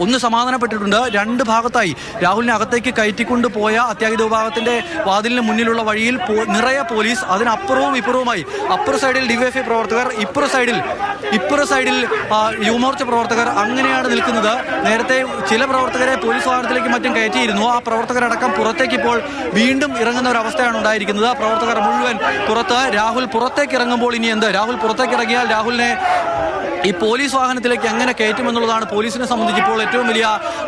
ഒന്ന് സമാധാനപ്പെട്ടിട്ടുണ്ട്. രണ്ട് ഭാഗത്തായി രാഹുലിനെ അകത്തേക്ക് കയറ്റിക്കൊണ്ട് പോയ അത്യാഹിത വിഭാഗത്തിന്റെ വാതിലിന് മുന്നിലുള്ള വഴിയിൽ നിറയെ പോലീസ്, അതിനപ്പുറവും ഇപ്പുറവുമായി അപ്പുറ സൈഡിൽ ഡിവൈഎഫ്ഐ പ്രവർത്തകർ, ഇപ്പുറ സൈഡിൽ യുവമോർച്ച പ്രവർത്തകർ, അങ്ങനെയാണ് നിൽക്കുന്നത്. നേരത്തെ ചില പ്രവർത്തകരെ പോലീസ് വാഹനത്തിലേക്ക് മറ്റും കയറ്റിയിരുന്നു. ആ പ്രവർത്തകരടക്കം പുറത്തേക്ക് ഇപ്പോൾ വീണ്ടും ഇറങ്ങുന്ന ഒരു അവസ്ഥയാണ് ഉണ്ടായിരിക്കുന്നത്. പ്രവർത്തകർ മുഴുവൻ പുറത്ത്. രാഹുൽ പുറത്തേക്ക് ഇറങ്ങുമ്പോൾ ഇനി എന്ത്? രാഹുൽ പുറത്തേക്ക് ഇറങ്ങിയാൽ രാഹുലിനെ ഈ പോലീസ് വാഹനത്തിലേക്ക് എങ്ങനെ കയറ്റുമെന്നുള്ളതാണ് പോലീസിനെ സംബന്ധിച്ച് ഇപ്പോൾ ഏറ്റവും വലിയ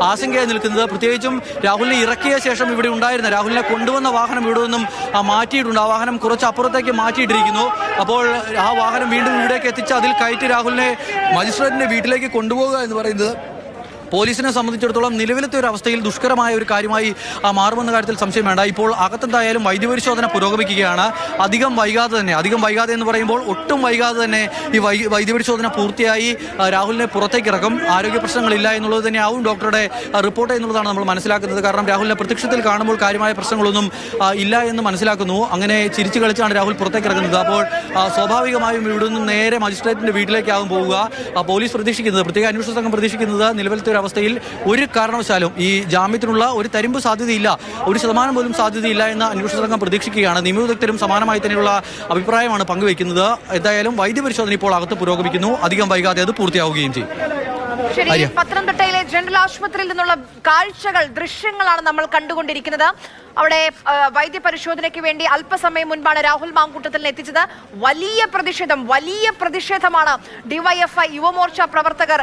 ആശങ്കയായി നിൽക്കുന്നത്. പ്രത്യേകിച്ചും രാഹുലിനെ ഇറക്കിയ ശേഷം ഇവിടെ ഉണ്ടായിരുന്ന, രാഹുലിനെ കൊണ്ടുവന്ന വാഹനം ഇവിടെ നിന്നും മാറ്റിയിട്ടുണ്ട്. ആ വാഹനം കുറച്ച് അപ്പുറത്തേക്ക് മാറ്റിയിട്ടിരിക്കുന്നു. അപ്പോൾ ആ വാഹനം വീണ്ടും ഇവിടേക്ക് എത്തിച്ച് അതിൽ കയറ്റി രാഹുലിനെ മജിസ്ട്രേറ്റിന്റെ വീട്ടിലേക്ക് കൊണ്ടുപോകുക എന്ന് പറയുന്നത് പോലീസിനെ സംബന്ധിച്ചിടത്തോളം നിലവിലത്തെ ഒരു അവസ്ഥയിൽ ദുഷ്കരമായ ഒരു കാര്യമായി മാറുമെന്ന കാര്യത്തിൽ സംശയം വേണ്ട. ഇപ്പോൾ അകത്തെന്തായാലും വൈദ്യപരിശോധന പുരോഗമിക്കുകയാണ്. അധികം വൈകാതെ എന്ന് പറയുമ്പോൾ ഒട്ടും വൈകാതെ തന്നെ ഈ വൈദ്യപരിശോധന പൂർത്തിയായി രാഹുലിനെ പുറത്തേക്ക് ഇറക്കും. ആരോഗ്യ പ്രശ്നങ്ങളില്ല എന്നുള്ളത് തന്നെയാവും ഡോക്ടറുടെ റിപ്പോർട്ട് എന്നുള്ളതാണ് നമ്മൾ മനസ്സിലാക്കുന്നത്. കാരണം രാഹുലിനെ പ്രത്യക്ഷത്തിൽ കാണുമ്പോൾ കാര്യമായ പ്രശ്നങ്ങളൊന്നും ഇല്ല എന്ന് മനസ്സിലാക്കുന്നു. അങ്ങനെ ചിരിച്ചു കളിച്ചാണ് രാഹുൽ പുറത്തേക്ക് ഇറങ്ങുന്നത്. അപ്പോൾ സ്വാഭാവികമായും ഇവിടെ നിന്നും നേരെ മജിസ്ട്രേറ്റിന്റെ വീട്ടിലേക്കാവും പോവുക. പോലീസ് പ്രതീക്ഷിക്കുന്നത്, പ്രത്യേക അന്വേഷണ സംഘം പ്രതീക്ഷിക്കുന്നത് നിലവിലത്തെ അവസ്ഥയിൽ ഒരു കാരണവശാലും ഈ ജാമ്യത്തിനുള്ള ഒരു തരിമ്പ് സാധ്യതയില്ല, 1% പോലും സാധ്യതയില്ല എന്ന് അന്വേഷണ സംഘം പ്രതീക്ഷിക്കുകയാണ്. നിയമവിദഗ്ധരും സമാനമായി തന്നെയുള്ള അഭിപ്രായമാണ് പങ്കുവയ്ക്കുന്നത്. എന്തായാലും വൈദ്യപരിശോധന ഇപ്പോൾ അകത്ത് പുരോഗമിക്കുന്നു. അധികം വൈകാതെ അത് പൂർത്തിയാവുകയും ചെയ്യും. ശരി, പത്തനംതിട്ടയിലെ ജനറൽ ആശുപത്രിയിൽ നിന്നുള്ള കാഴ്ചകൾ, ദൃശ്യങ്ങളാണ് നമ്മൾ കണ്ടുകൊണ്ടിരിക്കുന്നത്. അവിടെ വൈദ്യപരിശോധനയ്ക്ക് വേണ്ടി അല്പസമയം മുൻപാണ് രാഹുൽ മാങ്കൂട്ടത്തിലിനെ എത്തിച്ചത്. വലിയ പ്രതിഷേധമാണ് ഡിവൈഎഫ്ഐ യുവമോർച്ച പ്രവർത്തകർ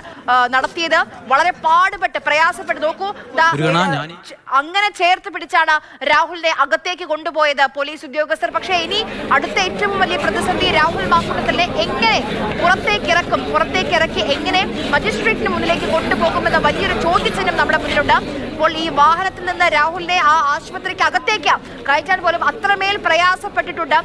നടത്തിയത്. വളരെ പ്രയാസപ്പെട്ട് നോക്കൂ, അങ്ങനെ ചേർത്ത് പിടിച്ചാണ് രാഹുലിനെ അകത്തേക്ക് കൊണ്ടുപോയത് പോലീസ് ഉദ്യോഗസ്ഥർ. പക്ഷേ ഇനി അടുത്ത ഏറ്റവും വലിയ പ്രതിസന്ധി രാഹുൽ മാങ്കൂട്ടത്തിലിനെ എങ്ങനെ പുറത്തേക്ക് ഇറക്കി എങ്ങനെ മജിസ്ട്രേറ്റിന് മുന്നിലേക്ക് കൊണ്ടുപോകുമെന്ന വലിയൊരു ചോദ്യചിഹ്നം നമ്മുടെ മുന്നിലുണ്ട്. ഇപ്പോൾ ഈ വാഹനത്തിൽ നിന്ന് രാഹുലിനെ ആ ആശുപത്രിക്ക് അകത്തേക്ക് കയറ്റാൻ പോലും അത്രമേൽ പ്രയാസപ്പെട്ടിട്ടുണ്ട്.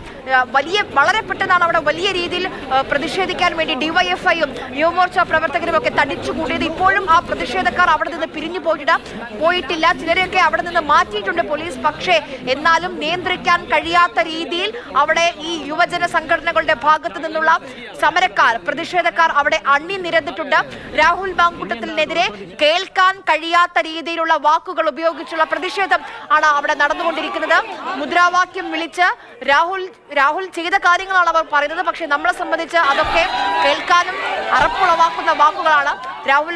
വളരെ പെട്ടെന്നാണ് അവിടെ വലിയ രീതിയിൽ പ്രതിഷേധിക്കാൻ വേണ്ടി ഡിവൈഎഫ്ഐയും യുവമോർച്ച പ്രവർത്തകരും ഒക്കെ തടിച്ചുകൂടിയത്. ഇപ്പോഴും ആ പ്രതിഷേധക്കാർ അവിടെ നിന്ന് പിരിഞ്ഞു പോയിട്ടില്ല. ചിലരെയൊക്കെ അവിടെ നിന്ന് മാറ്റിയിട്ടുണ്ട് പോലീസ്. പക്ഷേ എന്നാലും നിയന്ത്രിക്കാൻ കഴിയാത്ത രീതിയിൽ അവിടെ ഈ യുവജന സംഘടനകളുടെ ഭാഗത്തു നിന്നുള്ള പ്രതിഷേധക്കാർ അവിടെ അണിനിരന്നിട്ടുണ്ട്. രാഹുൽ മാങ്കൂട്ടത്തിനെതിരെ കേൾക്കാൻ കഴിയാത്ത രീതിയിലുള്ള വാക്കുകൾ ഉപയോഗിച്ചുള്ള പ്രതിഷേധം ആണ് അവിടെ നടന്നുകൊണ്ടിരിക്കുന്നത്. മുദ്രാവാക്യം വിളിച്ച് രാഹുൽ ചെയ്ത കാര്യങ്ങളാണ് അവർ പറയുന്നത്. പക്ഷെ നമ്മളെ സംബന്ധിച്ച് അതൊക്കെ കേൾക്കാനും അറപ്പുളവാക്കുന്ന വാക്കുകളാണ്. രാഹുൽ